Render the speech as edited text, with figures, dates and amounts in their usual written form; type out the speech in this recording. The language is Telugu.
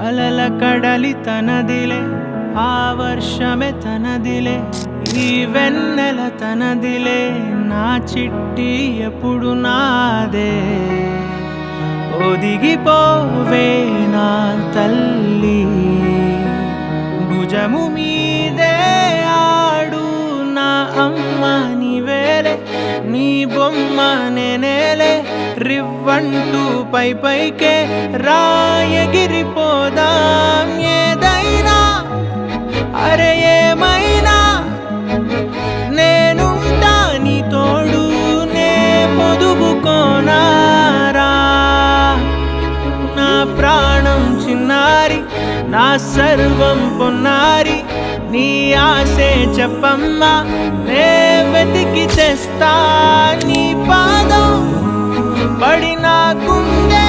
అలల కడలి తనదిలే ఆ వర్షమే తనదిలే ఈ వెన్నెల తనదిలే నా చిట్టి ఎప్పుడు నాదే ఒదిగిపోవే నా తల్లి భుజము మీదే ఆడు నా అమ్మ నీవేలే నీ బొమ్మ నేనేలే రివ్వంటూ పై పైకే రాయగిరిపోదాం ఏదైనా అరే ఏమైనా నేనుంటా నీ తోడు నే పొదుపుకోనారా నా ప్రాణం చిన్నారి నా సర్వం పొన్నారి నీ ఆశే చెప్పమ్మా నే వెతికి తెస్తా నీ పాదం పడి నా గుండె